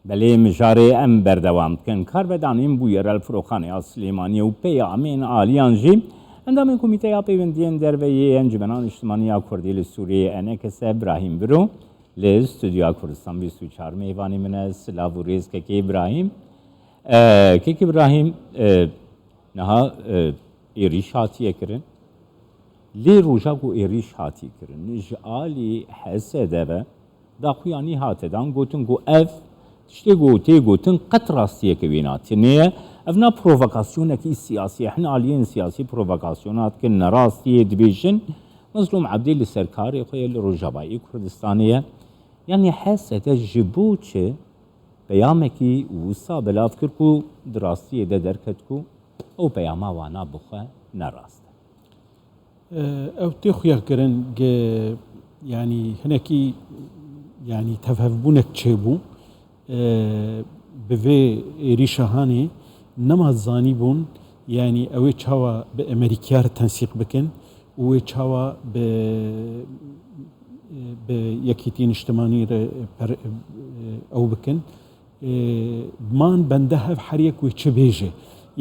بەلێ مژارێ ئەم بەردەوام بکەن کار بەدانین بوو یەرە فرۆخانەیە سلێمانیە و پەیامێن ئالیان ژی ئەندامێن کۆمیتەیا پەیوەندیان دەربەیە ئەنجومەنان نیشتیمانیا کوردی لە سوورێ ئەنەکەسە ئیبراهیم برۆ لە ستودیۆ کوردستان 24 میوانی منە سلااو و ڕێز کەکێ ئیبراهیم کێک ئیبراهیم نەها ئێریش هاتیەکردن لێ ڕۆژاک و ئێریش هاتیکردن ژ ئالی حەسە دەبە داخویانی هاتەدان گوتن گو ئەف تشتێ گوتن قەت ڕاستیەکە وێناتنەیە ئەڤنا پرۆڤۆکاسیۆنێکی سیاسی حنا ئالیێن سیاسی پرۆڤۆکاسیۆناتکە نەڕاستیە دبێژن مەزلوم عەبدێ لە سەرکارێ خۆیە لە ڕۆژاوایی کوردستانەیە یعنی حەسەتە ji بۆ چ پەیامێکی وسا بەلاو کرد و دراستیەدە دەرکەت و ئەو پەیاما وانا بخە نەڕاستە ئەو تێ خویاکردن ینی هەنێکی ینی تەفەڤبوونێک چێبوو بڤێ ئێریشەهانێ نەمازانی بوون ینی ئەوێ چاوە بە ئەمریکیار تەنسیق بکەن وێ چاوە بە یەکێتی نیشتمانی ئەو بکەن مان بەندە هەف هەریەک وێ چ بێژێ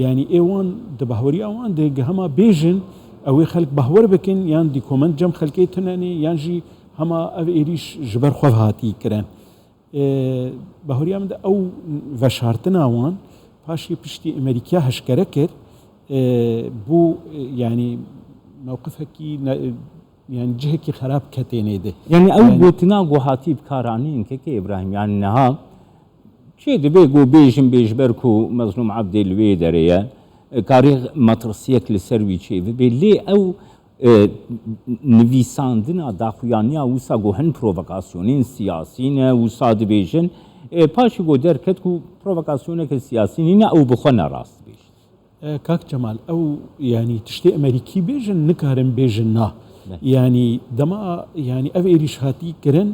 ینی ئێوان دەبەهوەری ئەوان دێگە هەما بێژن ئەوێ خەلک بەهوەر بکەن یان دیکۆمەند جەم خەلکەی تنەنێ یانژی هەما ئەو ئێریش ji ber xwe hatî kirin بەهوریان دا ئەو ڤەشارتناوان پاشی پشتی ئەمریکا هەشکەرە کرد بوو ینی مووقفێکی یان جهێکی خراپ کەتێنێدە یعنی ئەو گوتنا گوهاتی بکارانین کەکە ئیبراهیم یان نەها چێ دەبێ گۆ بێژم بێژبەرک و مەزلوم عەبدێ لوێ دەرەیە کاری مەترسیەک لەسەر وی چێ بێ لێ ئەو نویساندنا داخویانیا وسا گۆ هەن پرۆڤۆکاسیۆنین سیاسینە وسا دەبێژن پاشی گۆ دەرکەت و پرۆڤۆکاسیۆنێکە سیاسی نینە ئەو بخۆ نەڕاست بێژ کاک جەمال ئەو ینی تشتێ ئەمریکی بێژن نکارن بێژن نا ینی دەما ینی ئەو ئێریش هاتی کرن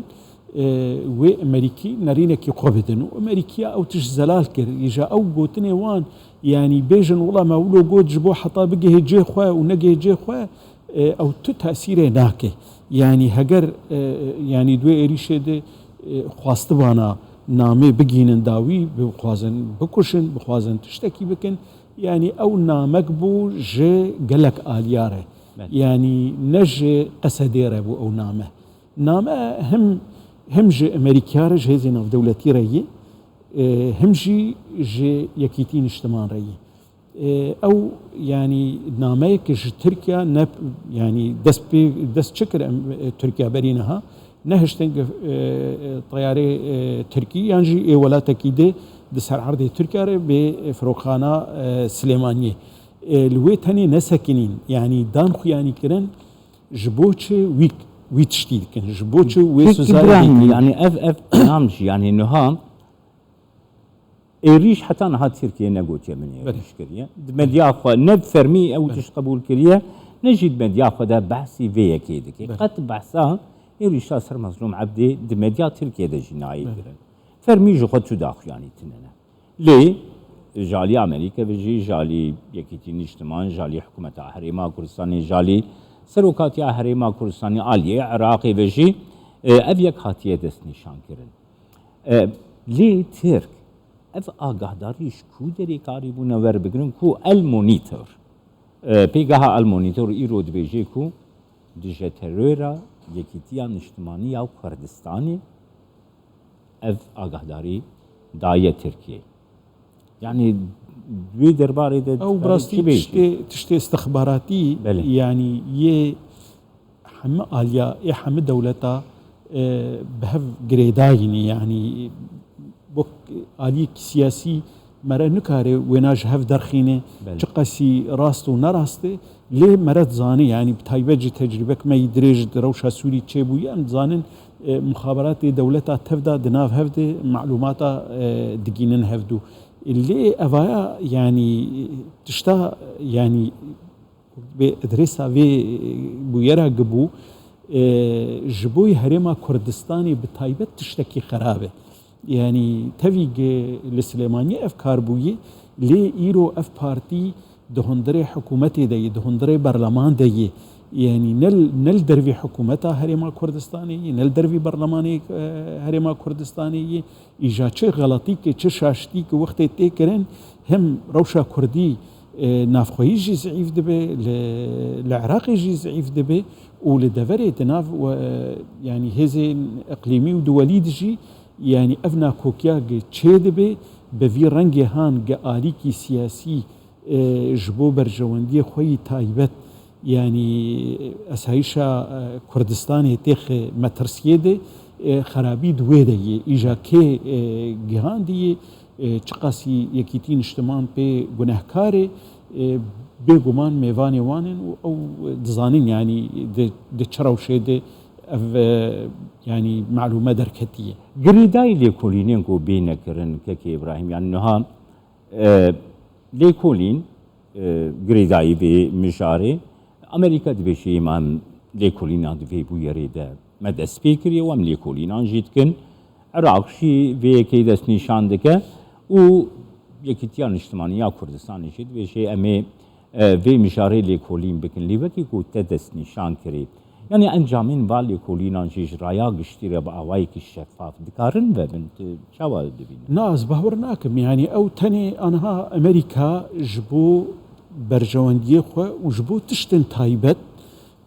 وێ ئەمریکی نەرینێکی خۆ بدن و ئەمریکیا ئەو تش زەلال کرد ئیژا ئەو گوتنێ وان ینی بێژن وڵا مەولۆ گۆت ji بۆ حتا بگەهێ جێ خوێ و نەگەهێ جێ خوێ ئەو تو تەسیرێ ناکەی ینی هەگەر ینی دوێ ئێریشێ دێ خواستبانە نامێ بگینن داوی بخوازن بکوشن بخوازن تشتێکی بکەن ینی ئەو نامەک بوو ژێ گەلک ئالیارە ینی نەژێ قەسەدێرە بوو ئەو نامە هم ji ئەمریکارە ji hêzên navdewletî re yê him jî ji yekîtî niştiman re yê ئەو ینی نامەیەکە ji Tirkiya ne ینی dest çi kir Tirkiya berîniha nehiştin tayarê Tirkî yan jî ê welatekî dê di ser erdê Tirkiya re bê firokxana Silêmaniyê li wê tenê nesekinîn yanî dan xuyanî kirin ji bo çi wî tiştî dikin ji bo çi wê yani ev nam jî yani niha ئێریش حتا نەها ترکیە نەگوتیە من ێریش کردیە مەدیاخوا نە فەرمی ئەو تش قبول کردیە نەژید مەدیاخوادا بەحسی vەیەکێ دکێ قەت بەحسا ئێریشا سەر مەزلوم عەبدێ di مەدیا ترکیە دەژی نایی کرن فەرمی ji xwe çû daxuyanî tinene lê jalî ئەمریکا vejî jalî yekîtî niştiman jalî hikûmeta Herêma Kurdistanê jalî serokatiya Herêma Kurdistanê aliyê Iraqê vejî ev yek hatiye dest nîşan kirin lê Tirk ev agahdariş ku derê karî bûne werbigirin ku el monîtor pêgeha el monîtor îro dibêje ku di ji terora yekîtiya niştimanî ya Kurdistanê ev agahdari daye Tirkiye yani wê derbarê de ew birastî tiştê istixbaratî yanî yê heme aliya ê heme dewleta bi hev girêdayînî yanî بۆ ئالیەکی سیاسی مەرە نکارێ وێنا ji hev derxîne çi qesî rast û nerastê lê mere dizanî yanî bi taybet jî tecrübek me dirêj di rewşa Sûrî çêbûye em dizanin muxaberatê dewleta tevda di nav hev de melûmata digînin hevdû lê evaya yanî tişta yanî bê adrêsa vê bûyera gibû ji bo Herêma Kurdistanê bi taybet tiştekî xerab e yani tevî li Silêmaniyê ev kar bûye lê îro ev partî di hundirê hikûmetê de yê di hundirê berleman de yê يعني نل دروي حكومتها هريما كردستاني نل دروي برلماني هريما كردستاني إيجا چه غلطي كي چه شاشتي كي وقت تيكرن هم روشا كردي نافخوي جي ضعيف دبي العراقي جي ضعيف دبي ولدفري تناف يعني هذه اقليمي ودولي دجي يعني افنا كوكيا چه دبي بفي رنگي هان آليكي سياسي جبو برجواندي خوي تايبت يعني اسايشا كردستان تيخ مترسيه دي خرابي دويدي ايجا كي جهاندي چقاسي يكيتين اجتماعن بي گناهكاري بيگومان ميواني وانن او دزانين يعني دي چراوشي دي يعني معلومة دركتية قريداي ليكولينين كو بينكرن كي إبراهيم يعني نها ليكولين قريداي بمشاري أمريكا دبشي إمام ليكولين دبي بو يريد مدى سبيكري وام ليكولين جيتكن عراق شي في كي دست نشان دكه و يكتيان اجتماعية كردستان جيت بشي أمي في مشاري ليكولين بكن ليبكي كو تدست نشان كري يعني انجامين بالي كولينا جيش رايا قشتيري بأوايك الشفاف دكارن وبنت شوال دبين ناس بهورناكم يعني او تاني انها امريكا جبو برجوانديه خو وجبو تشتن تايبت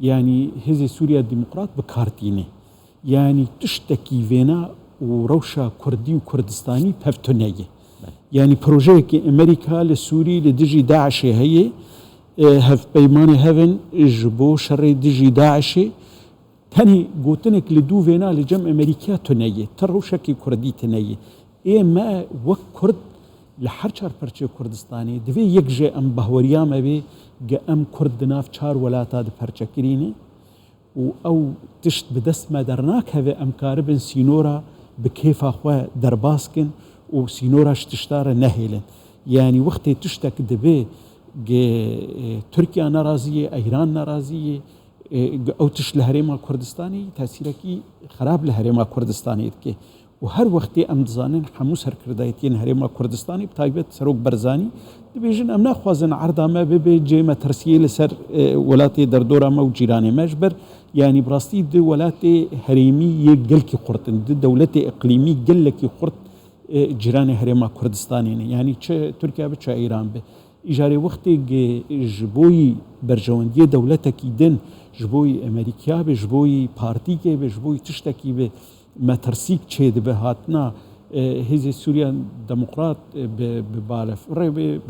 يعني هذه سوريا الديمقراط بكارتيني يعني تشتكي فينا وروشا كردي وكردستاني بفتونيه يعني بروجيك امريكا للسوري لدجي داعش هي هف بيماني هفن جبو شر دجي داعش تاني قوتنك لدو فينا لجم امريكا تنيه تروشكي كردي تنيه ايه ما وك كرد لحرچار پرچه كردستاني دوی یک جه ام بهوريا مبي جه ام كرد ناف چار ولاتا ده پرچه کريني و او تشت بدست ما درناك هذا ام كاربن سينورا بكيف اخوة درباسكن و سينوراش تشتار نهيلن يعني وقت تشتك دبي تركيا نرازية ايران نرازية او تش لهريما كردستاني تاثيركي خراب لهريما كردستاني دكي وهر وقت ام دزانن حموس هر كردايتين هريما كردستاني بتايبت سروق برزاني دبيجن ام ناخوازن عرضا ما ببي جيمة ترسية لسر ولاتي دردورا ما وجيراني مجبر يعني براستي دي ولاتي هريمي يقلكي قرطن دي دولتي اقليمي قلكي قرط جيراني هريما كردستاني يعني تركيا بچه ايران به اجاري وقت جبوي برجواندية دولتك دن جبوي امريكا به جبوي بارتي كي به جبوي تشتكي به ما ترسيك تشيد به هاتنا هذه سوريا ديمقراط ببالف ربي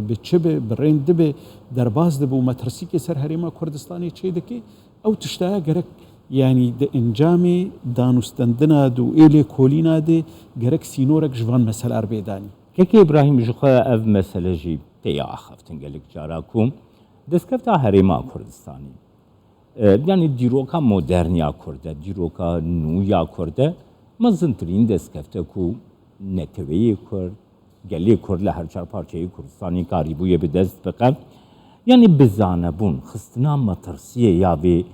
بتشبه برين دبه درباز دبه وما ترسيك سر هريما كردستاني تشيدكي او تشتاق جرك يعني د انجامي دانوستندنا دو إلي كولينا دي جرك سينورك جوان مسألة أربيداني كيكي إبراهيم جخا أف مسألة جي تيا أخفتن قالك جاراكم دسكفتا هريما كردستاني يعني دیروکا مدرنیا کرده دیروکا نویا کرده مزنترین دستکفته کو نتوی کرد گلی کرد لهر چار پارچه کردستانی کاریبوی به دست بقه يعني بزانبون خستنا مترسیه یا به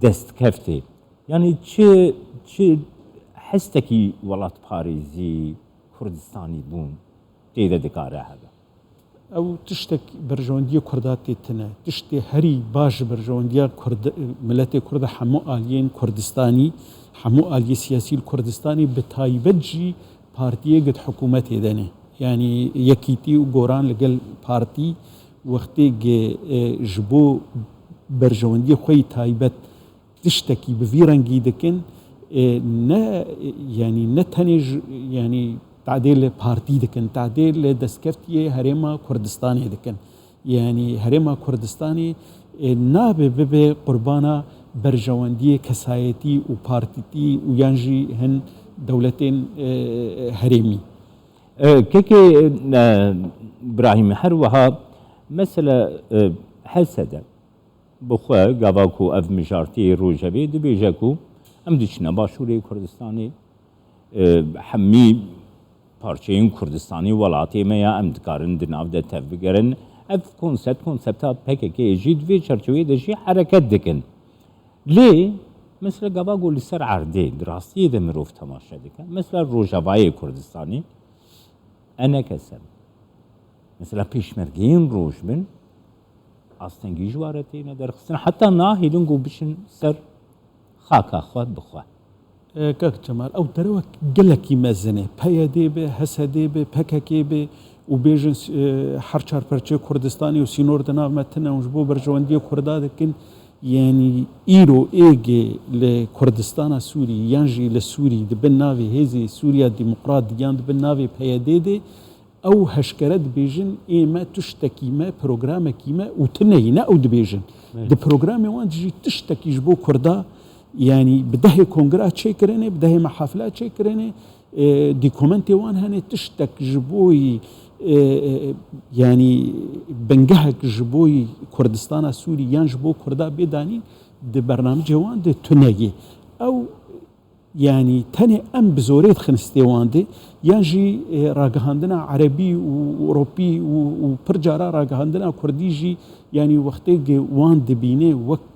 دستکفته يعني چه حستکی ولات پاریزی کردستانی بون تیده دکاره هذا او تشتك برجواندية كرداتي تنا تشتي هري باش برجواندية كرد ملتي كرد حمو آليين كردستاني حمو آلي سياسي الكردستاني بتايبجي بارتيه قد حكومتي داني يعني يكيتي وقوران لقل بارتي وقتي جبو برجواندية خوي تايبت تشتكي بفيرانجي دكن نا يعني نتنج يعني تعديل بارتي دكن تعديل دسكفتي هريما كردستاني دكن يعني هريما كردستاني نابه ببه قربانا برجواندية كسايتي وبارتيتي ويانجي هن دولتين هريمي كيكي إبراهيم حروها مثلا حسد بخوا قواكو أف مجارتي روجبي دبيجاكو أم ديشنا باشوري كردستاني حمي پارچه‌ین کردستانی ولاتی ما ام دکارن دناو ده تفکرن اف کنسپت پککی جید وی چرچوی دشی حرکت دکن لی مثل گوا گولی سر عرده دراستی ده مروف تماشا دکن مثل روجاوای کردستانی انا کسم مثل پیشمرگین روج من ئاستەنگی ژوارەتێنە دەرخستن حتا ناهێدن و بچن سەر خاکە خوا بخوا. کاک جەمال ئەو دەرەوە گەلێکی مەزنێ پەیە دێبێ هەسە دێبێ پەکەکێ بێ و بێژن هەر چارپەرچێ کوردستانی و سینۆر دەناومەتنەوەش بۆ بەرژەوەندیە کووردا دەکەن یعنی ئیرۆ ئێگێ لە کوردستانە سووری یانژی لە سووری دبن ناوی هێزی سووریا دیموقرات یان دبن ناوی پەیە دێدێ ئەو هەشکەرە دبێژن ئێمە توشتێکیمە پرۆگرامێکیمە و تنەیە ئەو دبێژن د پرۆگرامی وان دژی تشتێکیش بۆ کووردا يعني بدهي كونغرا تشيكريني بدهي محافلات تشيكريني دي كومنتي وان هاني تشتك جبوي يعني بنجهك جبوي كردستان سوري يان جبو كردا بيداني دي برنامج وان دي تنجي او يعني تاني ام بزوريت خنستي وان دي يانجي راقهاندنا عربي واوروبي وبرجارا راقهاندنا كرديجي يعني وقتي وان دي بيني وقت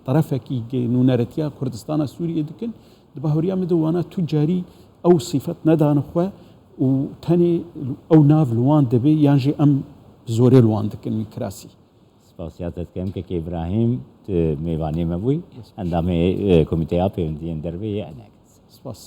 طرفكي نونارتيا كردستان سوريا دكن دبهوريا مدوانا تجاري او صفات ندان خو وتاني او ناف لوان دبي يانجي ام زوري لوان دكن كراسي سپاسیاتت کم که ابراهیم میوانی مبوی اندام کمیته پەیوەندی دەربەیە ئەنەکەس سپاس